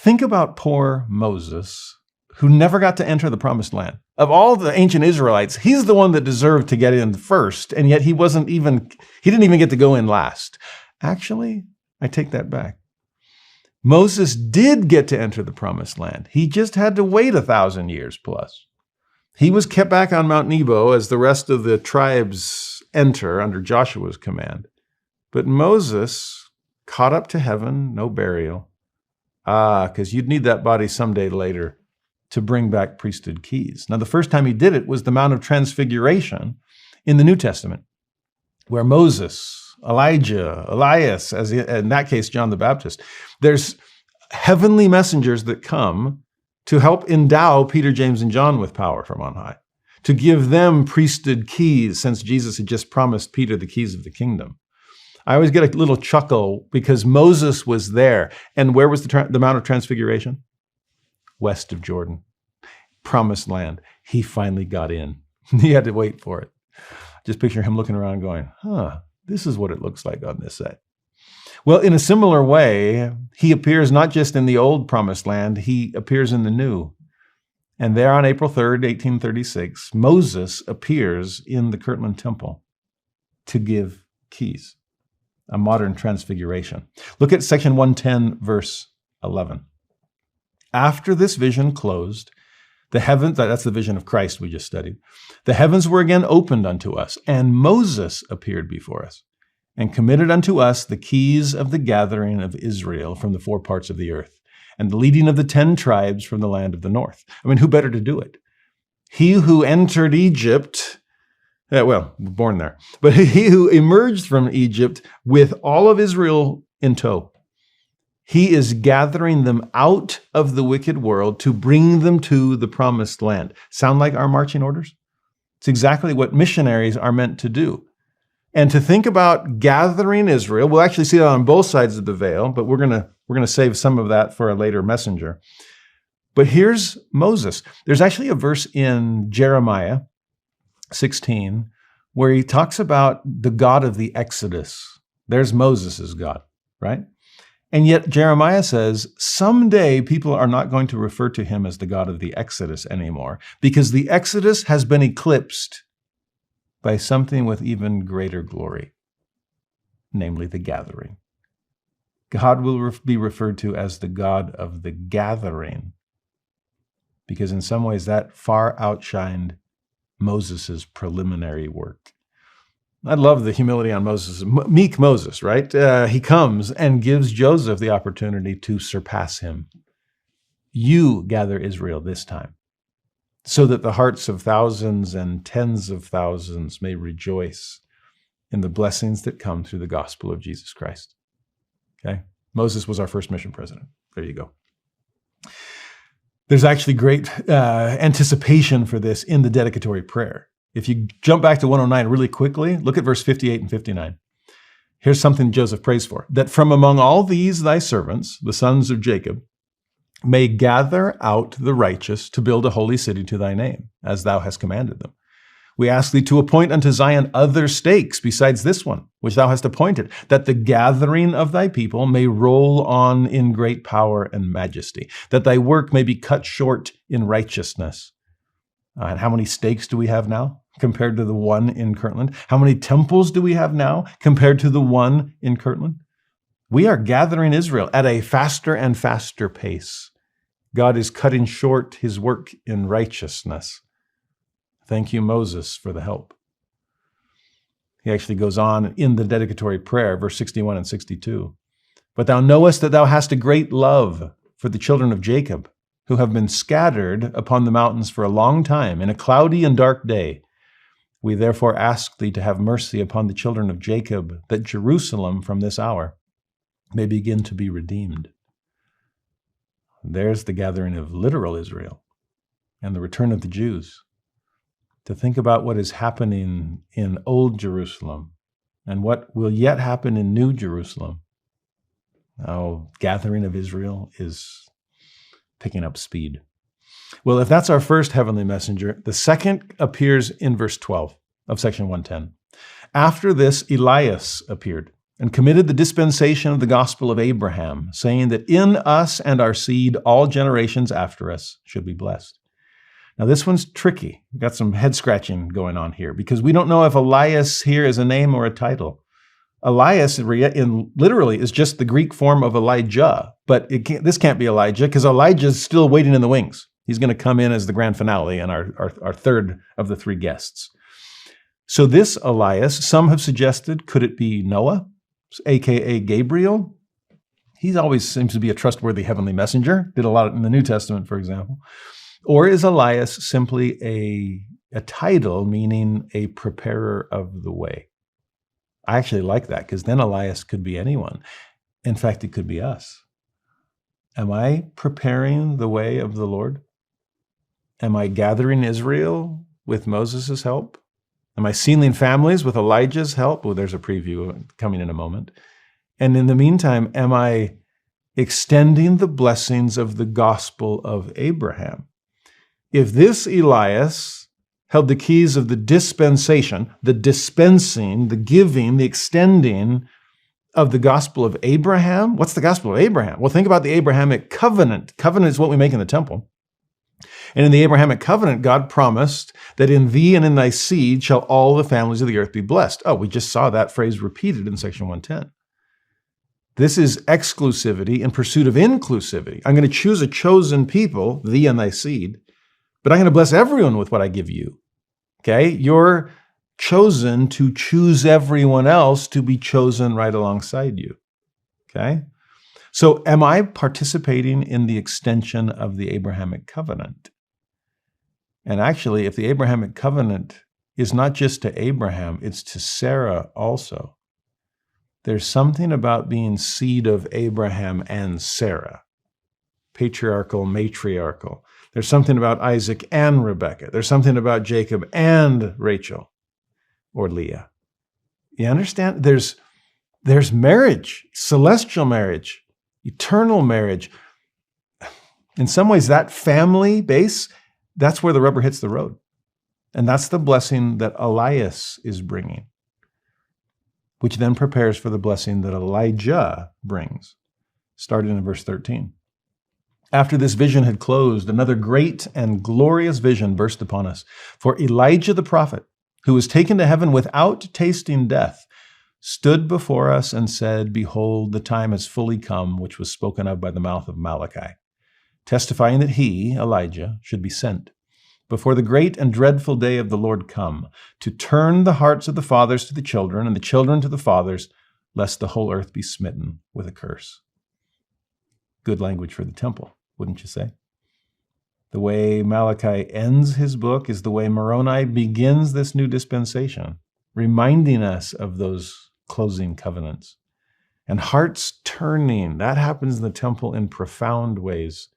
Think about poor Moses, who never got to enter the promised land. Of all the ancient Israelites, he's the one that deserved to get in first, and yet he didn't even get to go in last. Actually, I take that back. Moses did get to enter the promised land. He just had to wait 1,000 years plus. He was kept back on Mount Nebo as the rest of the tribes enter under Joshua's command. But Moses caught up to heaven, no burial. Because you'd need that body someday later to bring back priesthood keys. Now, the first time he did it was the Mount of Transfiguration in the New Testament, where Moses, Elijah, Elias, in that case, John the Baptist, there's heavenly messengers that come to help endow Peter, James, and John with power from on high, to give them priesthood keys, since Jesus had just promised Peter the keys of the kingdom. I always get a little chuckle because Moses was there. And where was the Mount of Transfiguration? West of Jordan, promised land. He finally got in. He had to wait for it. Just picture him looking around going, this is what it looks like on this side. Well, in a similar way, he appears not just in the old promised land, he appears in the new. And there on April 3rd, 1836, Moses appears in the Kirtland Temple to give keys, a modern transfiguration. Look at section 110, verse 11. After this vision closed, the heavens, that's the vision of Christ we just studied, the heavens were again opened unto us, and Moses appeared before us, and committed unto us the keys of the gathering of Israel from the 4 parts of the earth, and the leading of the 10 tribes from the land of the north. I mean, who better to do it? He who entered Egypt, born there, but he who emerged from Egypt with all of Israel in tow. He is gathering them out of the wicked world to bring them to the promised land. Sound like our marching orders? It's exactly what missionaries are meant to do. And to think about gathering Israel, we'll actually see that on both sides of the veil, but we're gonna save some of that for a later messenger. But here's Moses. There's actually a verse in Jeremiah 16 where he talks about the God of the Exodus. There's Moses' God, right? And yet Jeremiah says, someday people are not going to refer to him as the God of the Exodus anymore, because the Exodus has been eclipsed by something with even greater glory, namely the gathering. God will be referred to as the God of the gathering, because in some ways that far outshined Moses' preliminary work. I love the humility on Moses, meek Moses, right? He comes and gives Joseph the opportunity to surpass him. You gather Israel this time, so that the hearts of thousands and tens of thousands may rejoice in the blessings that come through the gospel of Jesus Christ. Okay? Moses was our first mission president. There you go. There's actually great anticipation for this in the dedicatory prayer. If you jump back to 109 really quickly, look at verse 58 and 59. Here's something Joseph prays for, that from among all these thy servants, the sons of Jacob, may gather out the righteous to build a holy city to thy name, as thou hast commanded them. We ask thee to appoint unto Zion other stakes besides this one, which thou hast appointed, that the gathering of thy people may roll on in great power and majesty, that thy work may be cut short in righteousness. And how many stakes do we have now compared to the one in Kirtland? How many temples do we have now compared to the one in Kirtland? We are gathering Israel at a faster and faster pace. God is cutting short his work in righteousness. Thank you, Moses, for the help. He actually goes on in the dedicatory prayer, verse 61 and 62. But thou knowest that thou hast a great love for the children of Jacob, who have been scattered upon the mountains for a long time in a cloudy and dark day. We therefore ask thee to have mercy upon the children of Jacob, that Jerusalem from this hour may begin to be redeemed. There's the gathering of literal Israel and the return of the Jews. To think about what is happening in Old Jerusalem and what will yet happen in New Jerusalem. Now, gathering of Israel is picking up speed. Well, if that's our first heavenly messenger, the second appears in verse 12 of section 110. After this, Elias appeared, and committed the dispensation of the gospel of Abraham, saying that in us and our seed all generations after us should be blessed. Now this one's tricky. We've got some head scratching going on here because we don't know if Elias here is a name or a title. Elias literally is just the Greek form of Elijah, but this can't be Elijah because Elijah is still waiting in the wings. He's going to come in as the grand finale and our third of the three guests. So this Elias, some have suggested, could it be Noah, aka Gabriel? He always seems to be a trustworthy heavenly messenger, did a lot in the New Testament, for example. Or is Elias simply a title meaning a preparer of the way? I actually like that because then Elias could be anyone. In fact, it could be us. Am I preparing the way of the Lord? Am I gathering Israel with Moses' help? Am I sealing families with Elijah's help? Well, there's a preview coming in a moment. And in the meantime, am I extending the blessings of the gospel of Abraham? If this Elias held the keys of the dispensation, the dispensing, the giving, the extending of the gospel of Abraham, what's the gospel of Abraham? Well, think about the Abrahamic covenant. Covenant is what we make in the temple. And in the Abrahamic covenant, God promised that in thee and in thy seed shall all the families of the earth be blessed. Oh, we just saw that phrase repeated in section 110. This is exclusivity in pursuit of inclusivity. I'm going to choose a chosen people, thee and thy seed, but I'm going to bless everyone with what I give you. Okay? You're chosen to choose everyone else to be chosen right alongside you. Okay? So am I participating in the extension of the Abrahamic covenant? And actually, if the Abrahamic covenant is not just to Abraham, it's to Sarah also. There's something about being seed of Abraham and Sarah, patriarchal, matriarchal. There's something about Isaac and Rebekah. There's something about Jacob and Rachel or Leah. You understand? There's marriage, celestial marriage, eternal marriage. In some ways, that family base, that's where the rubber hits the road. And that's the blessing that Elias is bringing, which then prepares for the blessing that Elijah brings, starting in verse 13. After this vision had closed, another great and glorious vision burst upon us. For Elijah the prophet, who was taken to heaven without tasting death, stood before us and said, Behold, the time has fully come, which was spoken of by the mouth of Malachi, testifying that he, Elijah, should be sent before the great and dreadful day of the Lord come, to turn the hearts of the fathers to the children and the children to the fathers, lest the whole earth be smitten with a curse. Good language for the temple, wouldn't you say? The way Malachi ends his book is the way Moroni begins this new dispensation, reminding us of those closing covenants. And hearts turning, that happens in the temple in profound ways.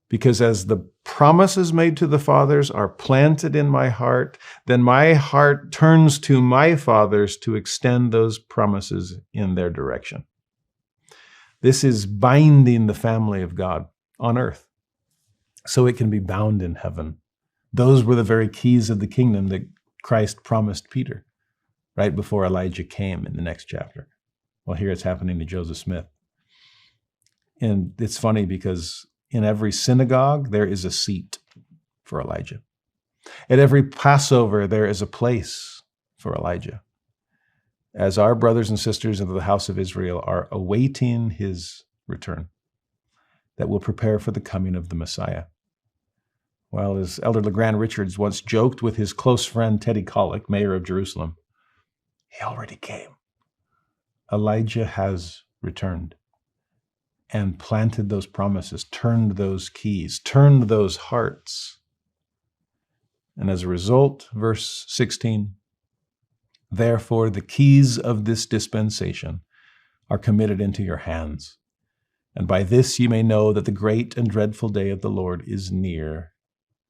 Because as the promises made to the fathers are planted in my heart, then my heart turns to my fathers to extend those promises in their direction. This is binding the family of God on earth so it can be bound in heaven. Those were the very keys of the kingdom that Christ promised Peter right before Elijah came in the next chapter. Well, here it's happening to Joseph Smith. And it's funny because in every synagogue, there is a seat for Elijah. At every Passover, there is a place for Elijah. As our brothers and sisters of the house of Israel are awaiting his return, that will prepare for the coming of the Messiah. Well, as Elder LeGrand Richards once joked with his close friend Teddy Kollek, mayor of Jerusalem, he already came. Elijah has returned and planted those promises, turned those keys, turned those hearts. And as a result, verse 16, therefore the keys of this dispensation are committed into your hands. And by this you may know that the great and dreadful day of the Lord is near,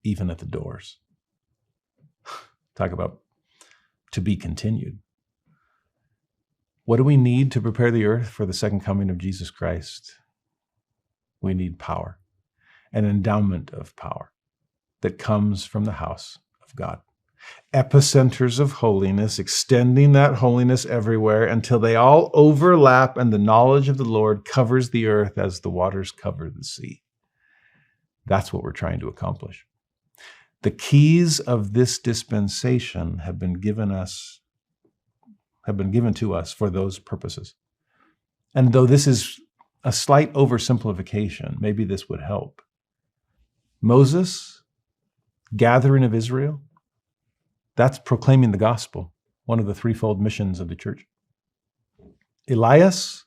even at the doors. Talk about to be continued. What do we need to prepare the earth for the second coming of Jesus Christ? We need power, an endowment of power that comes from the house of God. epicenters of holiness, extending that holiness everywhere until they all overlap and the knowledge of the Lord covers the earth as the waters cover the sea. That's what we're trying to accomplish. The keys of this dispensation have been given to us for those purposes. And though this is a slight oversimplification, maybe this would help. Moses, gathering of Israel, that's proclaiming the gospel, one of the threefold missions of the church. Elias,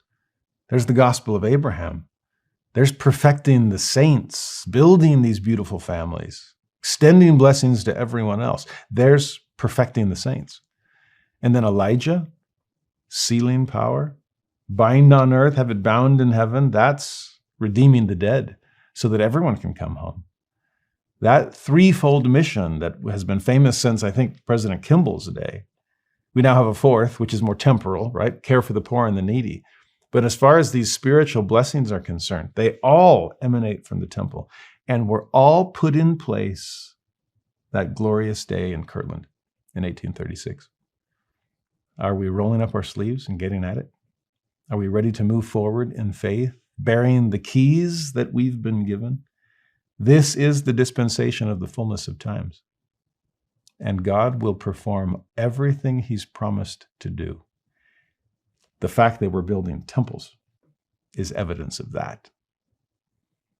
there's the gospel of Abraham. There's perfecting the saints, building these beautiful families, extending blessings to everyone else. There's perfecting the saints. And then Elijah, sealing power, bind on earth, have it bound in heaven. That's redeeming the dead so that everyone can come home. That threefold mission that has been famous since, I think, President Kimball's day. We now have a fourth, which is more temporal, right? Care for the poor and the needy. But as far as these spiritual blessings are concerned, they all emanate from the temple and were all put in place that glorious day in Kirtland in 1836. Are we rolling up our sleeves and getting at it? Are we ready to move forward in faith, bearing the keys that we've been given? This is the dispensation of the fullness of times. And God will perform everything he's promised to do. The fact that we're building temples is evidence of that.